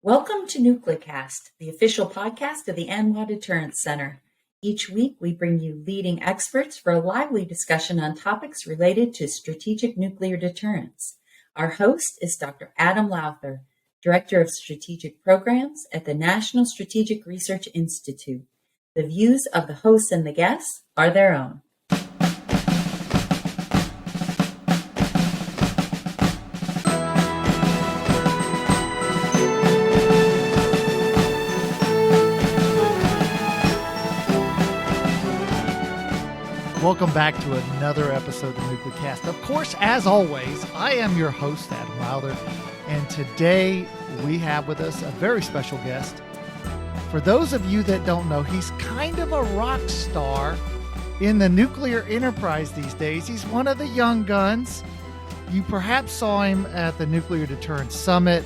Welcome to NucleCast, the official podcast of the ANWA Deterrence Center. Each week, we bring you leading experts for a lively discussion on topics related to strategic nuclear deterrence. Our host is Dr. Adam Lowther, Director of Strategic Programs at the National Strategic Research Institute. The views of the hosts and the guests are their own. Welcome back to another episode of NucleCast. Of course, as always, I am your host, Adam Lowther, and today we have with us a very special guest. For those of you that don't know, he's kind of a rock star in the nuclear enterprise these days. He's one of the young guns. You perhaps saw him at the Nuclear Deterrence Summit,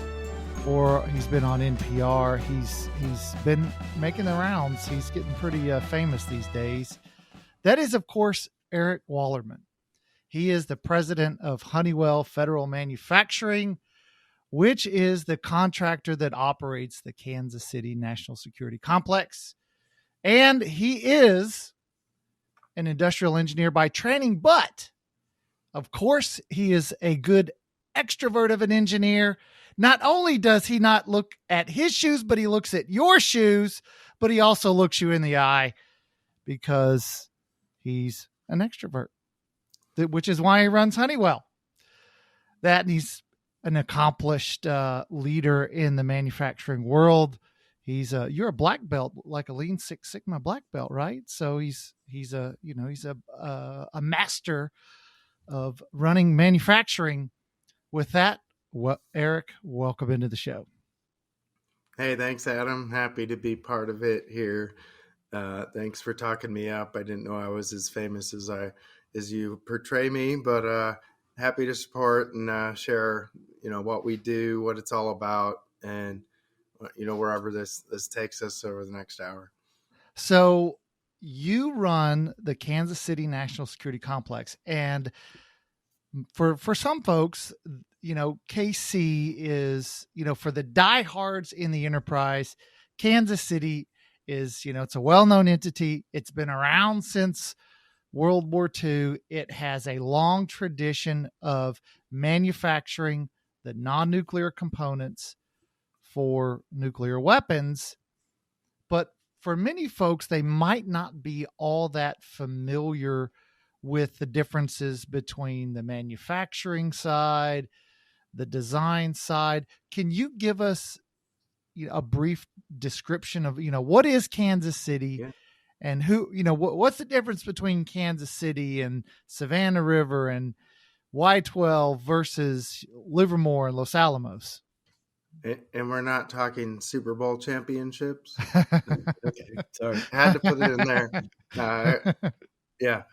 or he's been on NPR. He's been making the rounds. He's getting pretty famous these days. That is, of course, Eric Wollerman. He is the president of Honeywell Federal Manufacturing, which is the contractor that operates the Kansas City National Security Complex. And he is an industrial engineer by training, but of course, he is a good extrovert of an engineer. Not only does he not look at his shoes, but he looks at your shoes, but he also looks you in the eye because he's an extrovert, which is why he runs Honeywell. That, and he's an accomplished leader in the manufacturing world. You're a black belt, like a Lean Six Sigma black belt, right? So he's a master of running manufacturing. With that, Eric, welcome into the show. Hey, thanks, Adam. Happy to be part of it here. Thanks for talking me up. I didn't know I was as famous as you portray me, but happy to support and share, what we do, what it's all about, and wherever this takes us over the next hour. So you run the Kansas City National Security Complex, and for some folks, KC is, for the diehards in the enterprise, Kansas City is, it's a well-known entity. It's been around since World War II. It has a long tradition of manufacturing the non-nuclear components for nuclear weapons. But for many folks, they might not be all that familiar with the differences between the manufacturing side, the design side. Can you give us a brief description of, what is Kansas City and who, what's the difference between Kansas City and Savannah River and Y-12 versus Livermore and Los Alamos? And we're not talking Super Bowl championships. Okay, sorry. Had to put it in there. Yeah.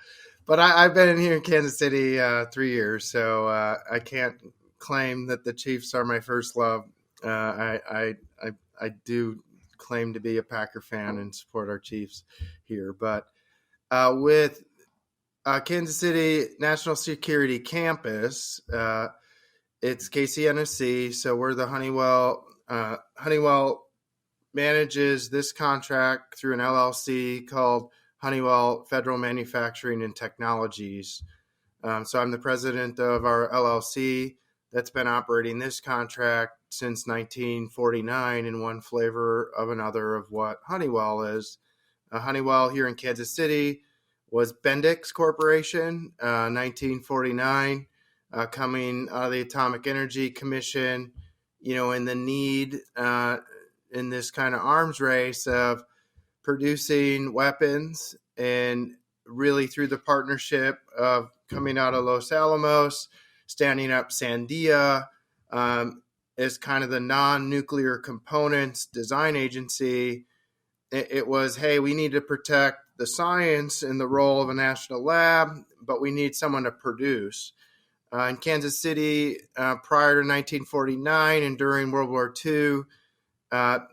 But I've been in here in Kansas City 3 years, so I can't claim that the Chiefs are my first love. I do claim to be a Packer fan and support our Chiefs here. But with Kansas City National Security Campus, it's KCNSC. So we're the Honeywell. Honeywell manages this contract through an LLC called Honeywell Federal Manufacturing and Technologies. So I'm the president of our LLC that's been operating this contract since 1949 in one flavor of another of what Honeywell is. Honeywell here in Kansas City was Bendix Corporation, 1949, coming out of the Atomic Energy Commission, and the need in this kind of arms race of producing weapons, and really through the partnership of coming out of Los Alamos, standing up Sandia as kind of the non-nuclear components design agency. It was, hey, we need to protect the science and the role of a national lab, but we need someone to produce. In Kansas City, prior to 1949 and during World War II,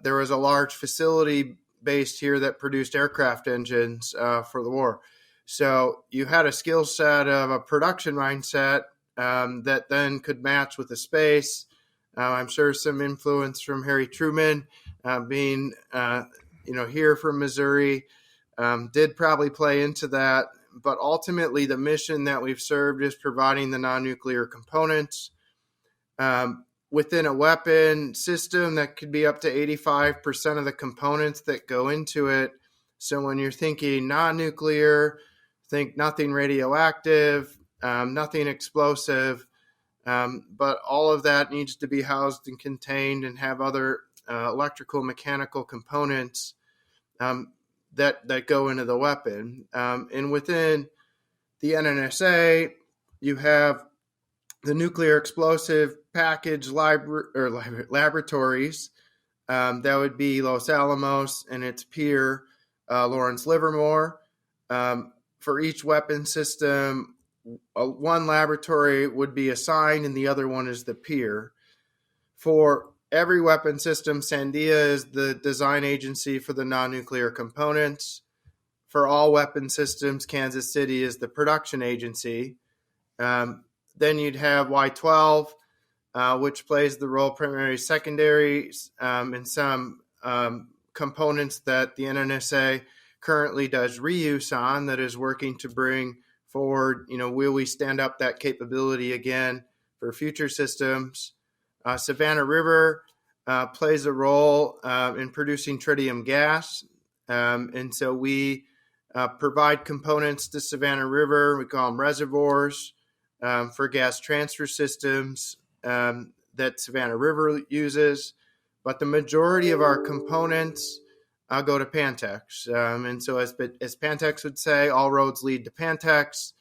there was a large facility based here that produced aircraft engines for the war. So you had a skill set of a production mindset that then could match with the space I'm sure some influence from Harry Truman being, here from Missouri did probably play into that. But ultimately, the mission that we've served is providing the non-nuclear components within a weapon system that could be up to 85% of the components that go into it. So when you're thinking non-nuclear, think nothing radioactive, nothing explosive, but all of that needs to be housed and contained and have other electrical, mechanical components that go into the weapon. And within the NNSA, you have the nuclear explosive package laboratories. That would be Los Alamos and its peer, Lawrence Livermore. For each weapon system, one laboratory would be assigned and the other one is the peer. For every weapon system, Sandia is the design agency for the non-nuclear components. For all weapon systems, Kansas City is the production agency. Then you'd have Y12, which plays the role primary, secondary, in some components that the NNSA currently does reuse on, that is working to bring forward, will we stand up that capability again for future systems? Savannah River plays a role in producing tritium gas. And so we provide components to Savannah River. We call them reservoirs for gas transfer systems that Savannah River uses. But the majority of our components go to Pantex. And so as Pantex would say, all roads lead to Pantex.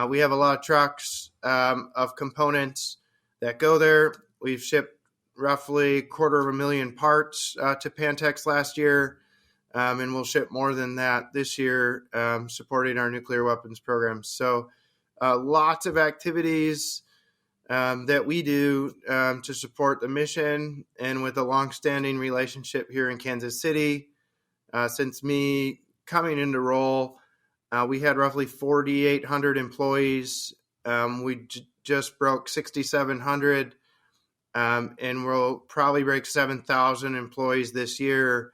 We have a lot of trucks of components that go there. We've shipped roughly 250,000 parts to Pantex last year, and we'll ship more than that this year, supporting our nuclear weapons programs. So lots of activities that we do to support the mission, and with a longstanding relationship here in Kansas City. Since me coming into role, we had roughly 4,800 employees. We just broke 6,700, and we'll probably break 7,000 employees this year.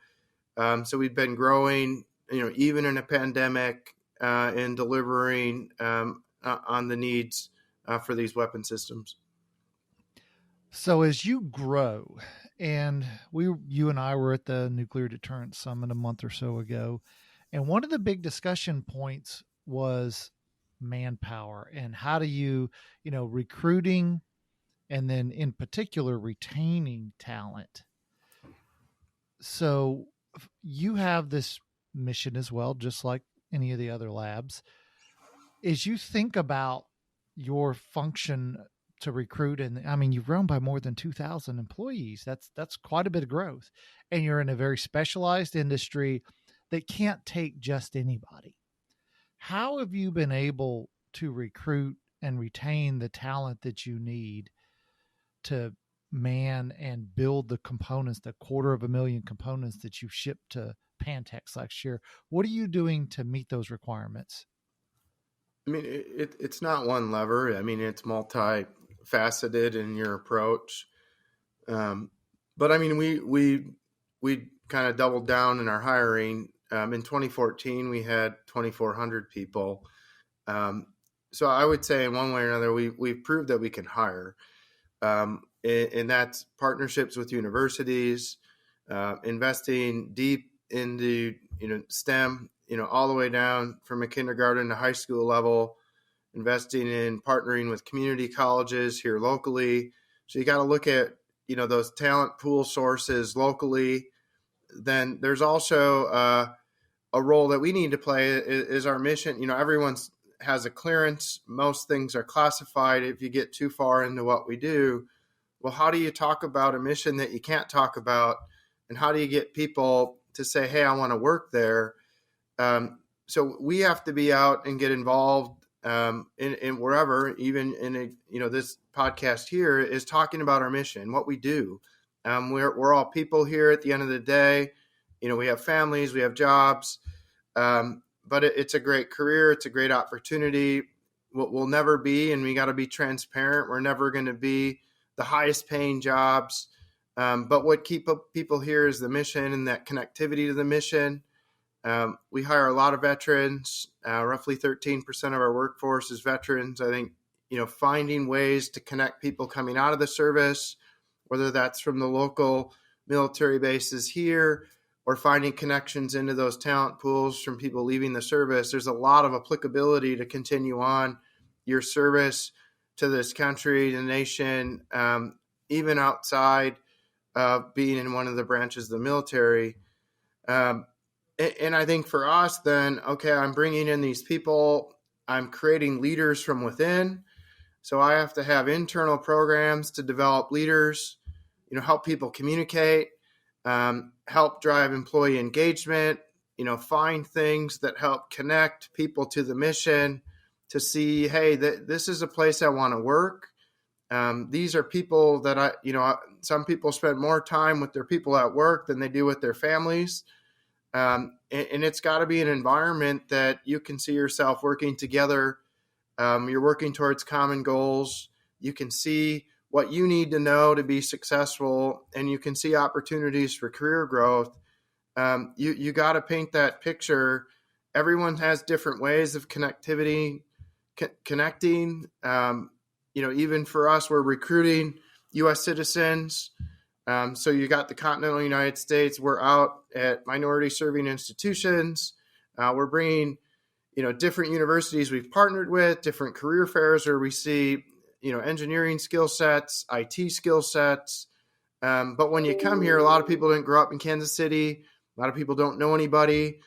So we've been growing, even in a pandemic, and delivering on the needs for these weapon systems. So as you grow, and you and I were at the Nuclear Deterrence Summit a month or so ago, and one of the big discussion points was manpower and how do you, recruiting and then in particular retaining talent. So you have this mission as well, just like any of the other labs. As you think about your function to recruit, and I mean, you've grown by more than 2,000 employees. That's quite a bit of growth. And you're in a very specialized industry that can't take just anybody. How have you been able to recruit and retain the talent that you need to man and build the components, the 250,000 components that you shipped to Pantex last year? What are you doing to meet those requirements? I mean, it's not one lever. I mean, it's multifaceted in your approach. But I mean, we kind of doubled down in our hiring. In 2014, we had 2,400 people. So I would say in one way or another, we've proved that we can hire. And that's partnerships with universities, investing deep into, STEM, all the way down from a kindergarten to high school level, investing in partnering with community colleges here locally. So you got to look at, those talent pool sources locally. Then there's also a role that we need to play is our mission. Everyone has a clearance. Most things are classified. If you get too far into what we do, well, how do you talk about a mission that you can't talk about? And how do you get people to say, hey, I want to work there? So we have to be out and get involved in wherever, even in this podcast here is talking about our mission, what we do. We're all people here at the end of the day. We have families, we have jobs, but it's a great career. It's a great opportunity. We'll never be, and we got to be transparent. We're never going to be the highest paying jobs. But what keep people here is the mission and that connectivity to the mission. We hire a lot of veterans. Roughly 13% of our workforce is veterans. I think, finding ways to connect people coming out of the service, whether that's from the local military bases here or finding connections into those talent pools from people leaving the service. There's a lot of applicability to continue on your service to this country, the nation, even outside of being in one of the branches of the military. And I think for us then, okay, I'm bringing in these people, I'm creating leaders from within. So I have to have internal programs to develop leaders, help people communicate, help drive employee engagement, find things that help connect people to the mission to see, hey, this is a place I want to work. These are people that some people spend more time with their people at work than they do with their families. And it's got to be an environment that you can see yourself working together. You're working towards common goals. You can see what you need to know to be successful, and you can see opportunities for career growth. You got to paint that picture. Everyone has different ways of connectivity, connecting. Even for us, we're recruiting U.S. citizens. So you got the continental United States. We're out at minority serving institutions. We're bringing, different universities we've partnered with, different career fairs where we see, engineering skill sets, IT skill sets. But when you come here, a lot of people didn't grow up in Kansas City. A lot of people don't know anybody.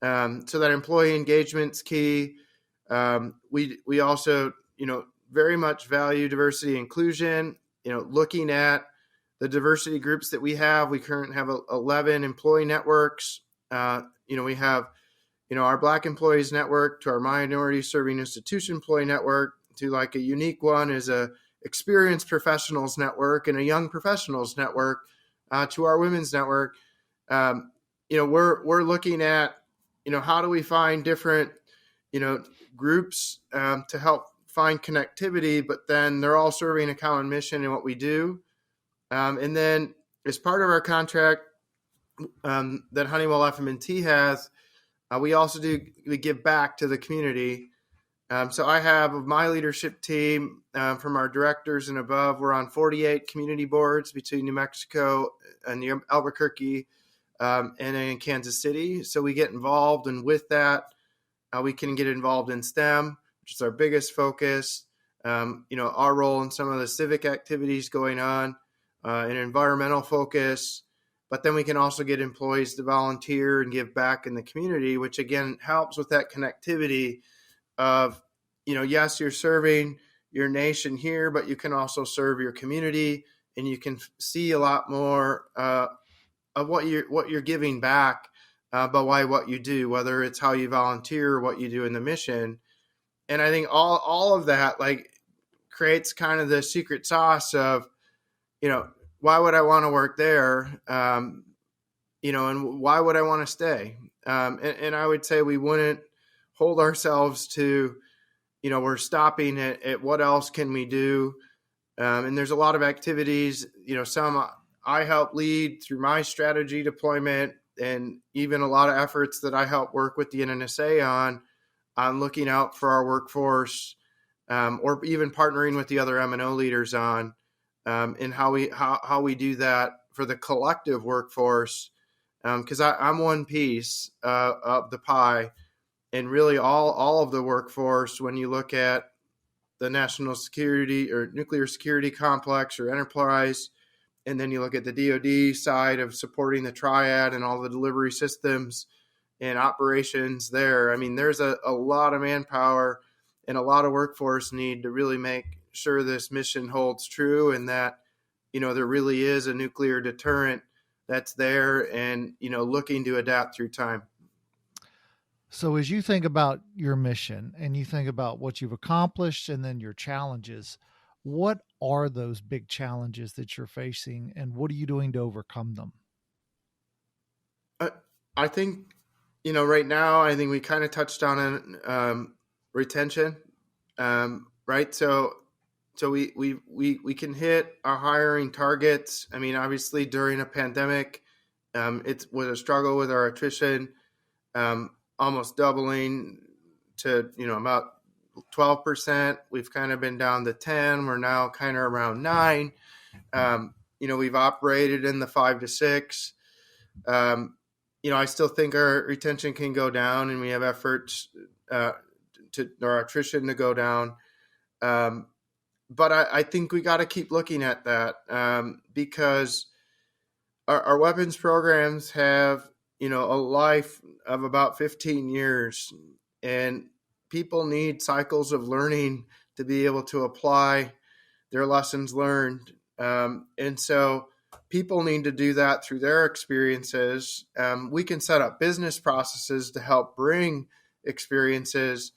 So that employee engagement's key. We also, very much value diversity and inclusion, looking at the diversity groups that we have. We currently have 11 employee networks. We have, our Black employees network to our minority serving institution employee network to like a unique one is a experienced professionals network and a young professionals network to our women's network. We're looking at, how do we find different, groups to help find connectivity, but then they're all serving a common mission in what we do. And then as part of our contract that Honeywell FM&T has, we also we give back to the community. So I have my leadership team from our directors and above. We're on 48 community boards between New Mexico and Albuquerque and in Kansas City. So we get involved, and with that, we can get involved in STEM, which is our biggest focus. Our role in some of the civic activities going on, an environmental focus. But then we can also get employees to volunteer and give back in the community, which again helps with that connectivity of, yes, you're serving your nation here, but you can also serve your community, and you can see a lot more of what you're giving back by what you do, whether it's how you volunteer or what you do in the mission. And I think all of that creates kind of the secret sauce of, why would I want to work there? And why would I want to stay? And I would say we wouldn't hold ourselves to, we're stopping at what else can we do? And there's a lot of activities, some I help lead through my strategy deployment, and even a lot of efforts that I help work with the NNSA on looking out for our workforce, or even partnering with the other M&O leaders on, and how we do that for the collective workforce. Because I'm one piece of the pie, and really all of the workforce, when you look at the national security or nuclear security complex or enterprise, and then you look at the DoD side of supporting the triad and all the delivery systems and operations there. I mean, there's a lot of manpower and a lot of workforce need to really make sure this mission holds true, and that, there really is a nuclear deterrent that's there and, looking to adapt through time. So as you think about your mission and you think about what you've accomplished and then your challenges, what are those big challenges that you're facing, and what are you doing to overcome them? I think, right now, I think we kind of touched on retention, right? So So we can hit our hiring targets. I mean, obviously during a pandemic, it was a struggle with our attrition, almost doubling to, about 12%. We've kind of been down to 10. We're now kind of around 9. We've operated in the 5 to 6. I still think our retention can go down, and we have efforts to our attrition to go down. But I think we got to keep looking at that because our weapons programs have, a life of about 15 years, and people need cycles of learning to be able to apply their lessons learned. And so people need to do that through their experiences. We can set up business processes to help bring experiences.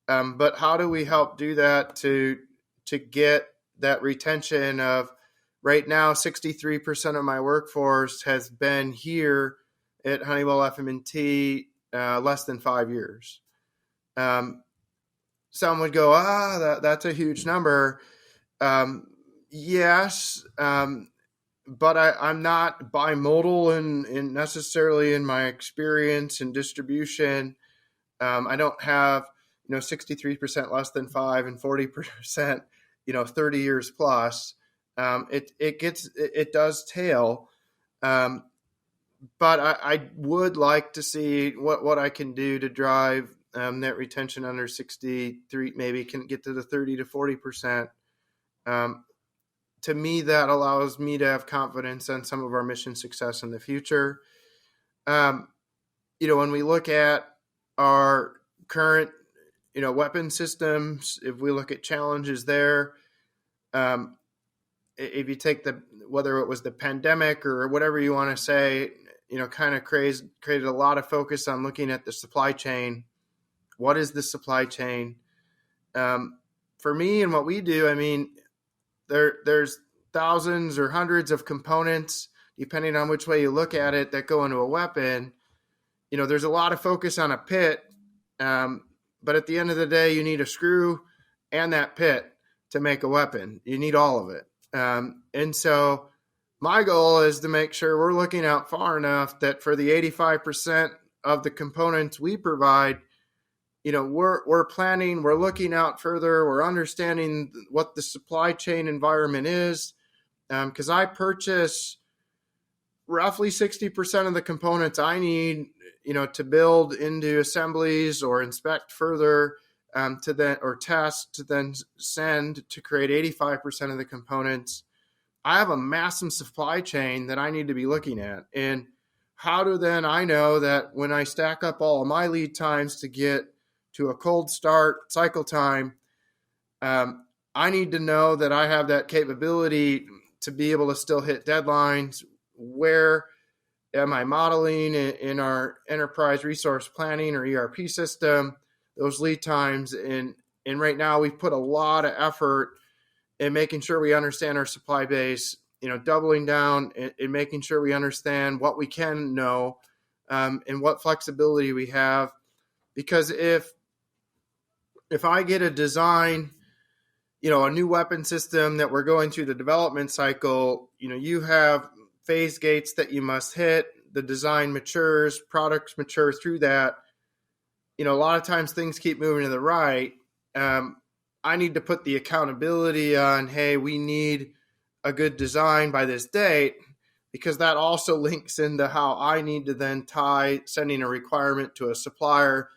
But how do we help do that to get that retention of right now, 63% of my workforce has been here at Honeywell FM&T less than 5 years. Some would go, that's a huge number. Yes, but I'm not bimodal in necessarily in my experience and distribution. I don't have 63% less than 5 and 40%, 30 years plus. It does tail. But I would like to see what I can do to drive net retention under 63, maybe can get to the 30 to 40%. To me, that allows me to have confidence on some of our mission success in the future. When we look at our current, weapon systems, if we look at challenges there, if you take whether it was the pandemic or whatever you want to say, kind of created a lot of focus on looking at the supply chain. What is the supply chain? For me and what we do, I mean, there's thousands or hundreds of components, depending on which way you look at it, that go into a weapon. There's a lot of focus on a pit, but at the end of the day, you need a screw and that pit to make a weapon. You need all of it. And so my goal is to make sure we're looking out far enough that for the 85% of the components we provide, we're planning, we're looking out further, we're understanding what the supply chain environment is. Because I purchase roughly 60% of the components I need, to build into assemblies or inspect further, to then or test to then send to create 85% of the components. I have a massive supply chain that I need to be looking at. And how do then I know that when I stack up all of my lead times to get to a cold start cycle time, I need to know that I have that capability to be able to still hit deadlines. Where am I modeling in our enterprise resource planning or ERP system, those lead times? And right now we've put a lot of effort in making sure we understand our supply base, doubling down and making sure we understand what we can know, and what flexibility we have. Because if I get a design, a new weapon system that we're going through the development cycle, you have phase gates that you must hit, the design matures, products mature through that. A lot of times things keep moving to the right. I need to put the accountability on, hey, we need a good design by this date, because that also links into how I need to then tie sending a requirement to a supplier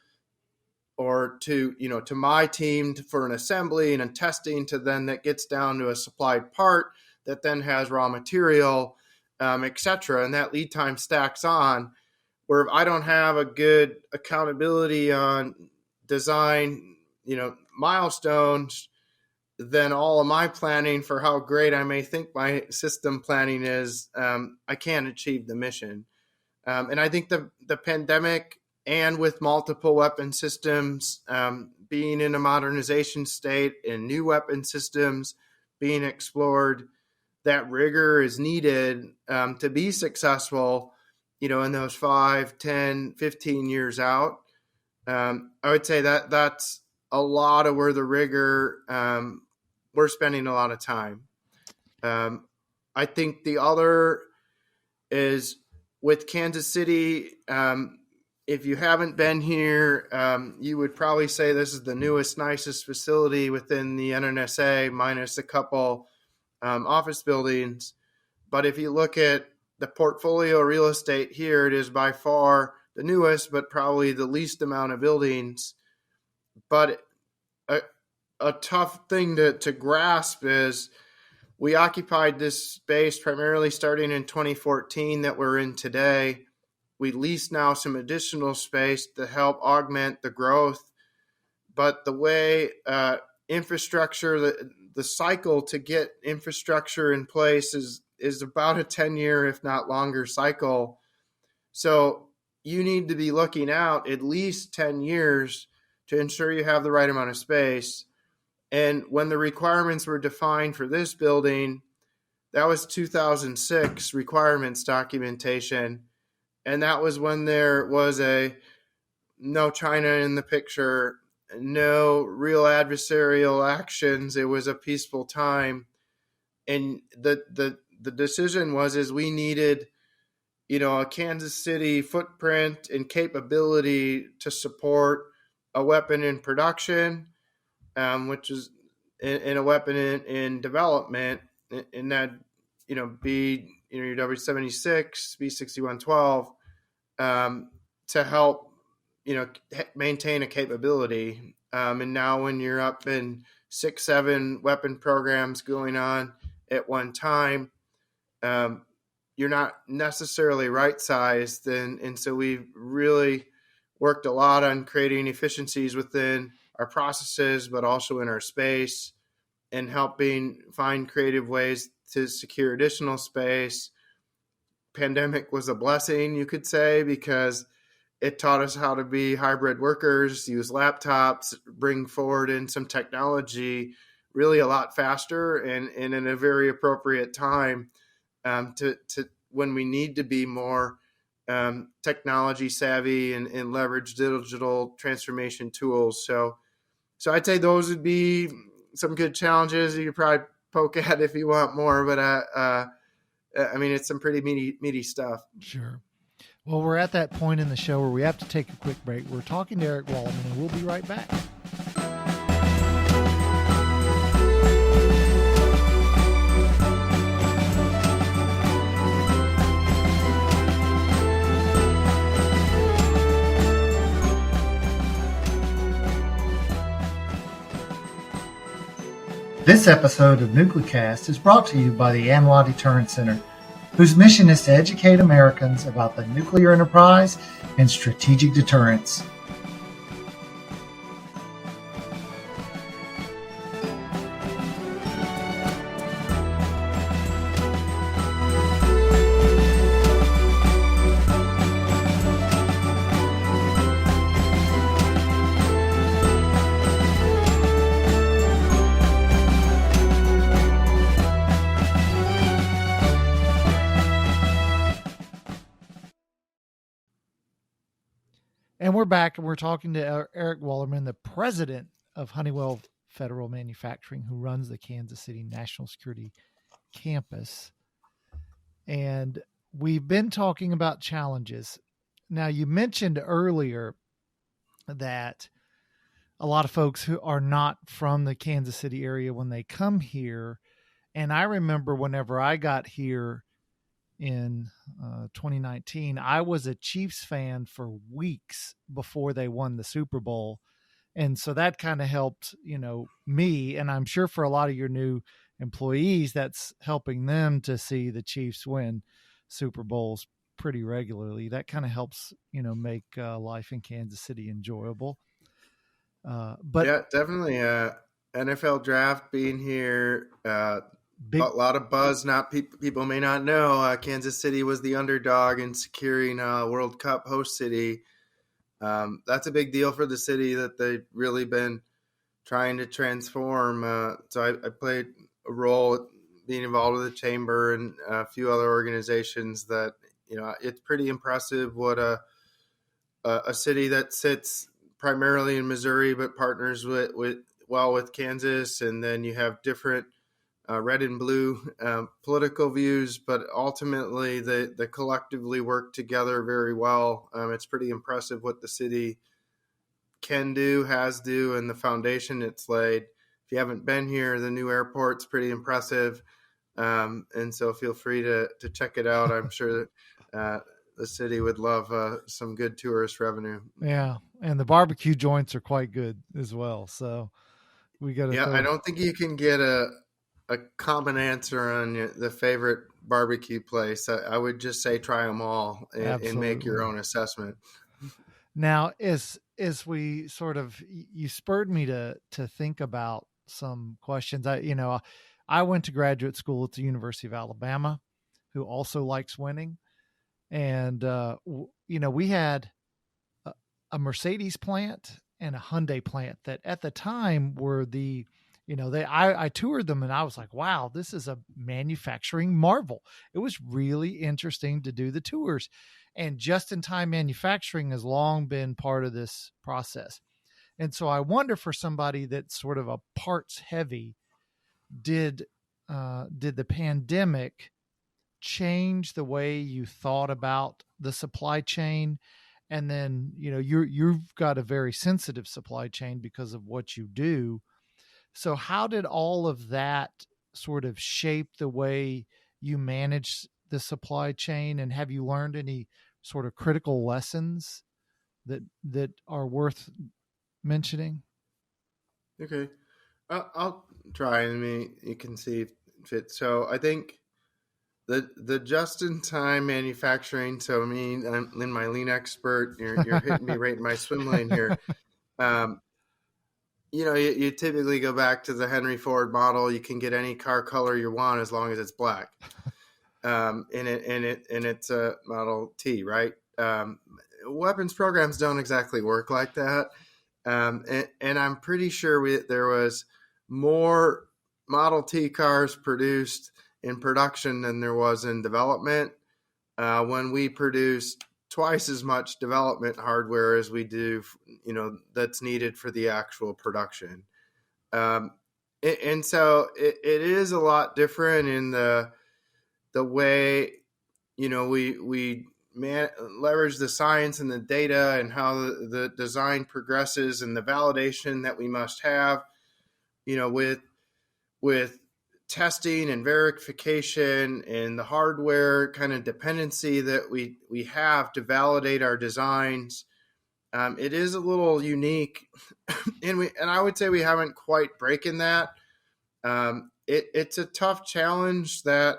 or to my team for an assembly and a testing to then that gets down to a supplied part that then has raw material, et cetera. And that lead time stacks on, where if I don't have a good accountability on design, milestones, then all of my planning for how great I may think my system planning is, I can't achieve the mission. And I think the pandemic, and with multiple weapon systems being in a modernization state and new weapon systems being explored, that rigor is needed to be successful, in those 5, 10, 15 years out. I would say that's a lot of where the rigor we're spending a lot of time. I think the other is with Kansas City. If you haven't been here, you would probably say this is the newest, nicest facility within the NNSA, minus a couple office buildings. But if you look at the portfolio real estate here, it is by far the newest, but probably the least amount of buildings. But a tough thing to grasp is we occupied this space primarily starting in 2014 that we're in today. We lease now some additional space to help augment the growth. But the way infrastructure, the cycle to get infrastructure in place is about a 10-year, if not longer, cycle. So you need to be looking out at least 10 years to ensure you have the right amount of space. And when the requirements were defined for this building, that was 2006 requirements documentation. And that was when there was no China in the picture, no real adversarial actions. It was a peaceful time. And the decision was we needed, a Kansas City footprint and capability to support a weapon in production, which is in a weapon in development, and that, be, your W-76, B-6112, to help, maintain a capability. And now when you're up in 6-7 weapon programs going on at one time, you're not necessarily right-sized. And so we've really worked a lot on creating efficiencies within our processes, but also in our space, and helping find creative ways to secure additional space. Pandemic was a blessing, you could say, because it taught us how to be hybrid workers, use laptops, bring forward in some technology really a lot faster and in a very appropriate time to when we need to be more technology savvy and leverage digital transformation tools. So I'd say those would be some good challenges you could probably poke at if you want more, but it's some pretty meaty stuff. Sure. Well, we're at that point in the show where we have to take a quick break. We're talking to Eric Wollerman, and we'll be right back. This episode of NucleCast is brought to you by the ANWA Deterrence Center, whose mission is to educate Americans about the nuclear enterprise and strategic deterrence. And we're back, and we're talking to Eric Wollerman, the president of Honeywell Federal Manufacturing, who runs the Kansas City National Security Campus. And we've been talking about challenges. Now, you mentioned earlier that a lot of folks who are not from the Kansas City area, when they come here, and I remember whenever I got here in 2019, I was a Chiefs fan for weeks before they won the Super Bowl. And so that kind of helped, me, and I'm sure for a lot of your new employees, that's helping them to see the Chiefs win Super Bowls pretty regularly. That kind of helps, make life in Kansas City enjoyable. But yeah, definitely. NFL draft being here, a lot of buzz. People may not know Kansas City was the underdog in securing a World Cup host city. That's a big deal for the city that they've really been trying to transform. So I played a role being involved with the chamber and a few other organizations that, it's pretty impressive what a city that sits primarily in Missouri, but partners with well with Kansas, and then you have different red and blue political views, but ultimately they collectively work together very well. It's pretty impressive what the city can do, and the foundation it's laid. If you haven't been here, the new airport's pretty impressive. And so feel free to check it out. I'm sure that the city would love some good tourist revenue. Yeah. And the barbecue joints are quite good as well. So we got to. Yeah, I don't think you can get a common answer on the favorite barbecue place. I would just say try them all and make your own assessment. Now, as we sort of, you spurred me to think about some questions. I went to graduate school at the University of Alabama, who also likes winning. And, we had a Mercedes plant and a Hyundai plant that at the time were I toured them and I was like, wow, this is a manufacturing marvel. It was really interesting to do the tours, and just-in-time manufacturing has long been part of this process. And so I wonder, for somebody that's sort of a parts heavy, did the pandemic change the way you thought about the supply chain? And then, you've got a very sensitive supply chain because of what you do. So how did all of that sort of shape the way you manage the supply chain? And have you learned any sort of critical lessons that are worth mentioning? Okay. I'll try, and you can see if it fits. So I think the just-in-time manufacturing. So I'm in my lean expert. You're hitting me right in my swim lane here. You typically go back to the Henry Ford model. You can get any car color you want as long as it's black. And it's a Model T, right? Weapons programs don't exactly work like that. And I'm pretty sure there was more Model T cars produced in production than there was in development. When we produced twice as much development hardware as we do, that's needed for the actual production. And so it is a lot different in the way, we leverage the science and the data and how the design progresses and the validation that we must have, with testing and verification and the hardware kind of dependency that we have to validate our designs. It is a little unique, and I would say we haven't quite broken that. It's a tough challenge that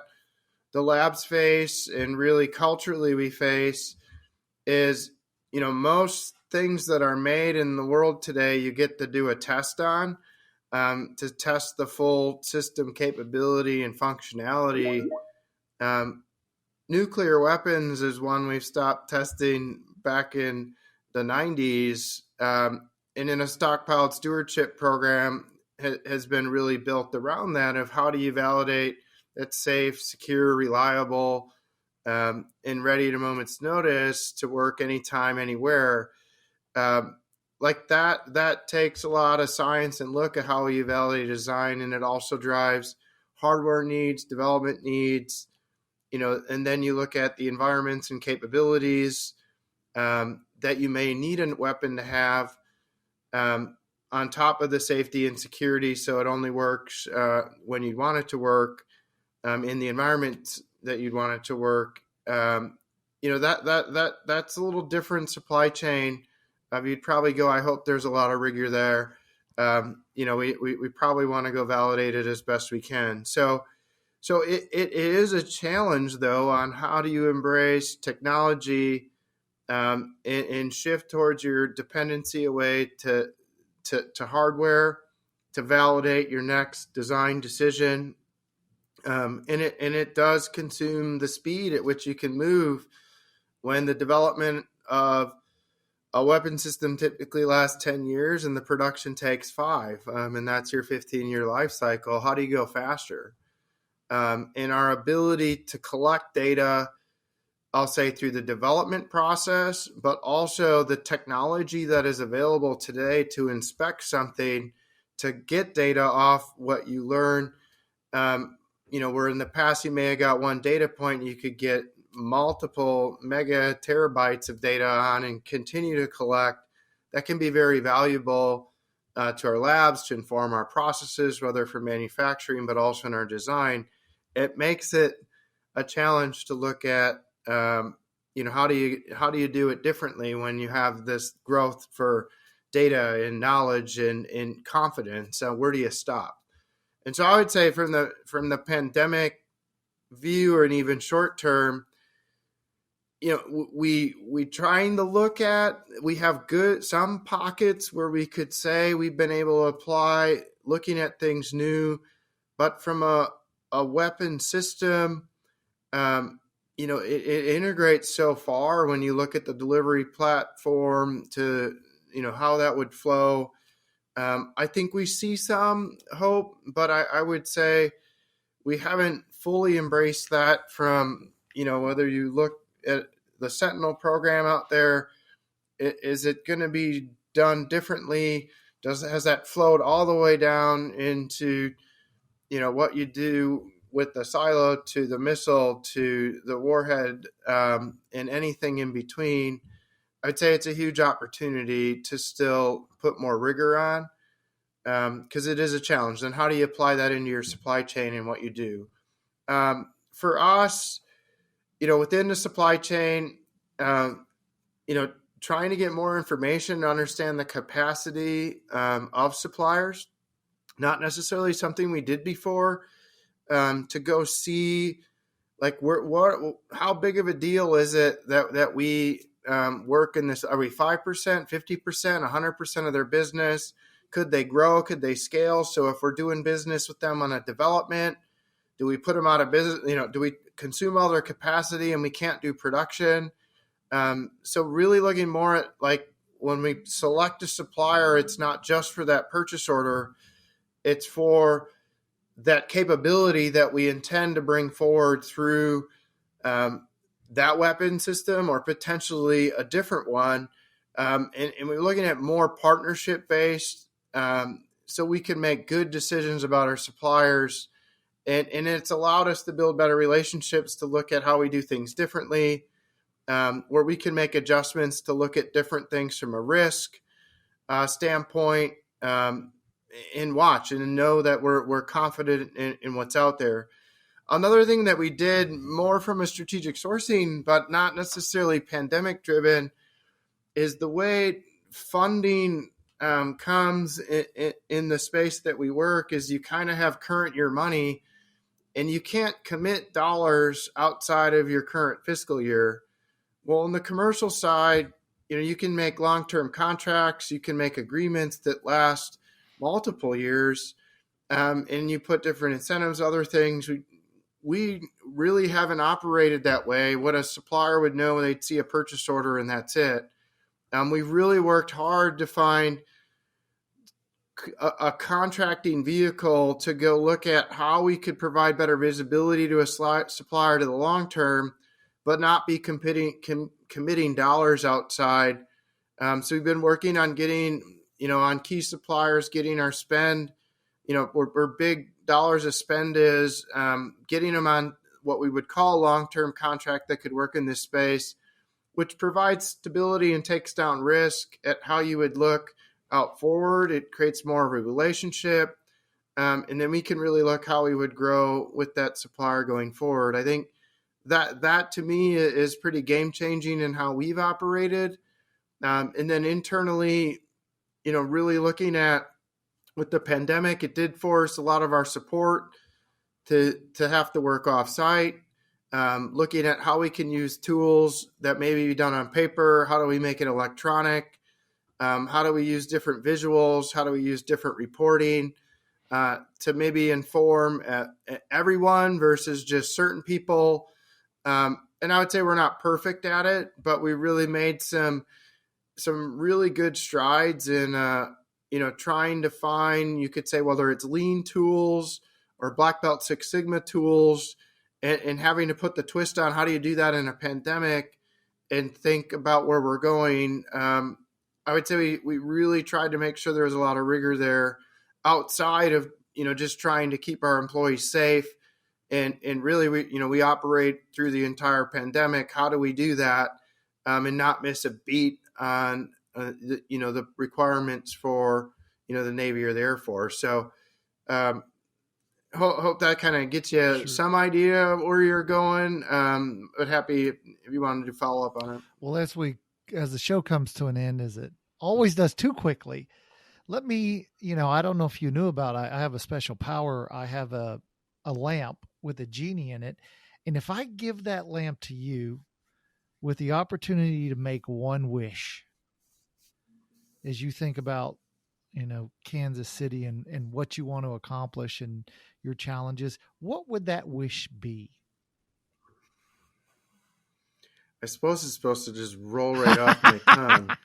the labs face, and really culturally we face, is, most things that are made in the world today, you get to do a test on, to test the full system capability and functionality. Nuclear weapons is one we've stopped testing back in the 90s. And in a stockpiled stewardship program has been really built around that, of how do you validate that's safe, secure, reliable, and ready at a moment's notice to work anytime, anywhere. Like that takes a lot of science and look at how you validate design, and it also drives hardware needs, development needs, and then you look at the environments and capabilities that you may need a weapon to have, on top of the safety and security, so it only works when you want it to work, in the environment that you'd want it to work. That's a little different supply chain. You'd probably go, I hope there's a lot of rigor there. We probably want to go validate it as best we can. So it is a challenge, though, on how do you embrace technology and shift towards your dependency away to hardware to validate your next design decision. And it does consume the speed at which you can move, when the development of a weapon system typically lasts 10 years and the production takes 5. And that's your 15-year life cycle. How do you go faster? And our ability to collect data, I'll say through the development process, but also the technology that is available today to inspect something to get data off what you learn. Where in the past you may have got one data point, you could get multiple mega terabytes of data on and continue to collect. That can be very valuable to our labs to inform our processes, whether for manufacturing, but also in our design. It makes it a challenge to look at, how do you do it differently when you have this growth for data and knowledge and confidence? Where do you stop? And so I would say from the pandemic view, or an even short term, we trying to look at, we have some pockets where we could say we've been able to apply looking at things new, but from a weapon system, it integrates so far when you look at the delivery platform to, how that would flow. I think we see some hope, but I would say we haven't fully embraced that from, whether you look at the Sentinel program out there, is it going to be done differently? Has that flowed all the way down into, what you do with the silo to the missile to the warhead, and anything in between? I'd say it's a huge opportunity to still put more rigor on, because it is a challenge. Then how do you apply that into your supply chain and what you do? For us, within the supply chain, trying to get more information to understand the capacity of suppliers, not necessarily something we did before, to go see like how big of a deal is it that we work in this? Are we 5%, 50%, 100% of their business? Could they grow? Could they scale? So if we're doing business with them on a development, do we put them out of business? Do we consume all their capacity and we can't do production? So really looking more at, like, when we select a supplier, it's not just for that purchase order, it's for that capability that we intend to bring forward through that weapon system or potentially a different one. And we're looking at more partnership based, so we can make good decisions about our suppliers. And it's allowed us to build better relationships, to look at how we do things differently, where we can make adjustments to look at different things from a risk standpoint, and watch and know that we're confident in what's out there. Another thing that we did more from a strategic sourcing, but not necessarily pandemic driven, is the way funding comes in the space that we work is you kind of have current year money and you can't commit dollars outside of your current fiscal year. Well, on the commercial side, you can make long-term contracts, you can make agreements that last multiple years, and you put different incentives, other things. We really haven't operated that way. What a supplier would know, they'd see a purchase order and that's it. We've really worked hard to find a contracting vehicle to go look at how we could provide better visibility to a supplier to the long term, but not be committing dollars outside. So we've been working on getting, on key suppliers, getting our spend, where big dollars of spend is, getting them on what we would call a long-term contract that could work in this space, which provides stability and takes down risk at how you would look out forward. It creates more of a relationship. And then we can really look how we would grow with that supplier going forward. I think that to me is pretty game changing in how we've operated. And then internally, really looking at, with the pandemic, it did force a lot of our support to have to work off site. Looking at how we can use tools that maybe be done on paper. How do we make it electronic? How do we use different visuals? How do we use different reporting to maybe inform everyone versus just certain people? And I would say we're not perfect at it, but we really made some really good strides in trying to find, you could say, whether it's lean tools or Black Belt Six Sigma tools, and having to put the twist on how do you do that in a pandemic and think about where we're going. I would say we really tried to make sure there was a lot of rigor there. outside of, just trying to keep our employees safe. And really, we operate through the entire pandemic. How do we do that and not miss a beat on, the requirements for, the Navy or the Air Force? So hope that kind of gets you some idea of where you're going. But happy if you wanted to follow up on it. Well, as the show comes to an end, as it always does too quickly, let me, I don't know if you knew about, I have a special power. I have a lamp with a genie in it. And if I give that lamp to you with the opportunity to make one wish, as you think about, Kansas City and what you want to accomplish and your challenges, what would that wish be? I suppose it's supposed to just roll right off my tongue.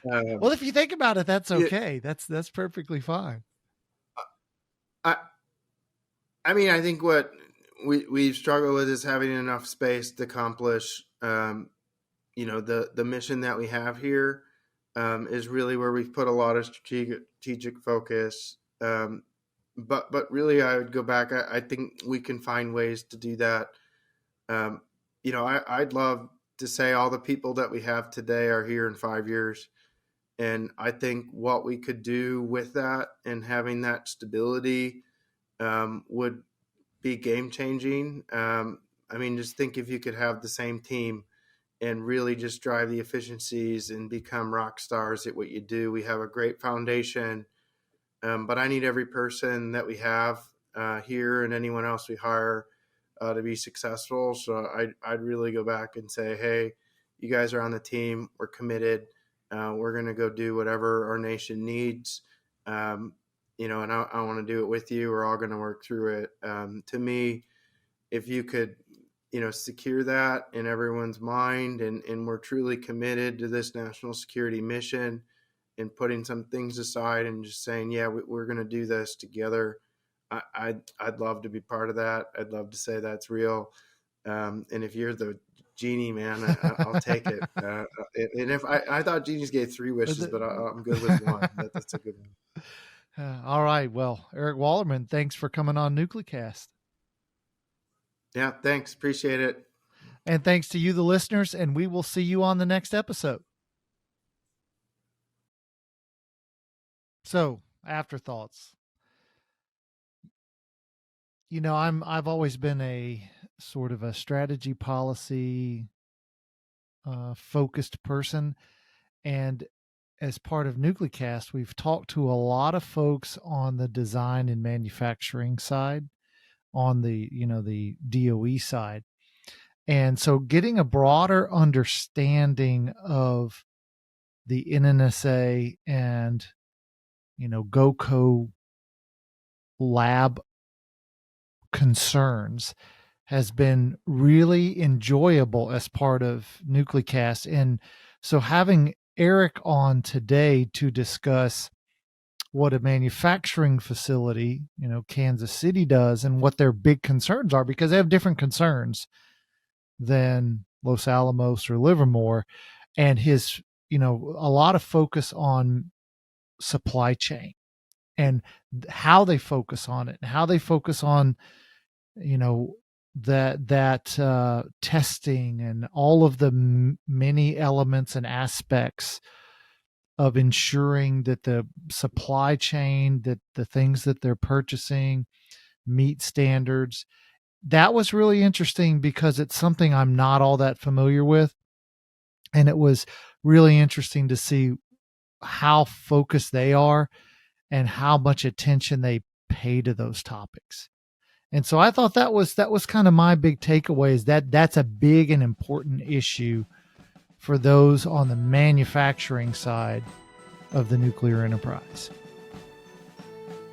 Well, if you think about it, that's okay. That's perfectly fine. I think what we've struggled with is having enough space to accomplish, the mission that we have here is really where we've put a lot of strategic focus. But really, I would go back. I think we can find ways to do that. I'd love to say all the people that we have today are here in 5 years. And I think what we could do with that and having that stability would be game changing. Just think if you could have the same team and really just drive the efficiencies and become rock stars at what you do. We have a great foundation, but I need every person that we have here and anyone else we hire to be successful. So I'd really go back and say, hey, you guys are on the team. We're committed. We're going to go do whatever our nation needs. And I want to do it with you. We're all going to work through it. To me, if you could, secure that in everyone's mind and we're truly committed to this national security mission and putting some things aside and just saying, yeah, we're going to do this together. I'd love to be part of that. I'd love to say that's real. And if you're the genie, man, I'll take it. And if I thought genies gave 3 wishes, but I'm good with 1. That's a good one. All right. Well, Eric Wollerman, thanks for coming on NucleCast. Yeah, thanks. Appreciate it. And thanks to you, the listeners, and we will see you on the next episode. So, afterthoughts. I've always been a sort of a strategy policy focused person. And as part of NucleCast, we've talked to a lot of folks on the design and manufacturing side, on the DOE side. And so getting a broader understanding of the NNSA and, GOCO lab concerns has been really enjoyable as part of NucleCast. And so having Eric on today to discuss what a manufacturing facility, Kansas City does and what their big concerns are, because they have different concerns than Los Alamos or Livermore, and his, a lot of focus on supply chain and how they focus on it and how they focus on, that testing and all of the many elements and aspects of ensuring that the supply chain, that the things that they're purchasing meet standards. That was really interesting because it's something I'm not all that familiar with. And it was really interesting to see how focused they are and how much attention they pay to those topics. And so I thought that was kind of my big takeaway, is that that's a big and important issue for those on the manufacturing side of the nuclear enterprise.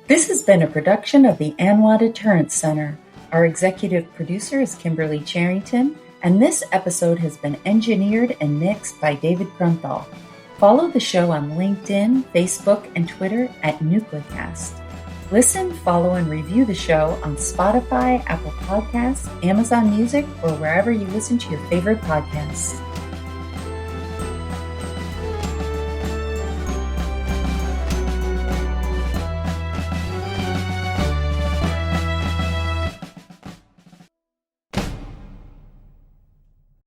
This has been a production of the ANWA Deterrence Center. Our executive producer is Kimberly Charrington, and this episode has been engineered and mixed by David Krumthal. Follow the show on LinkedIn, Facebook, and Twitter at NucleCast. Listen, follow, and review the show on Spotify, Apple Podcasts, Amazon Music, or wherever you listen to your favorite podcasts.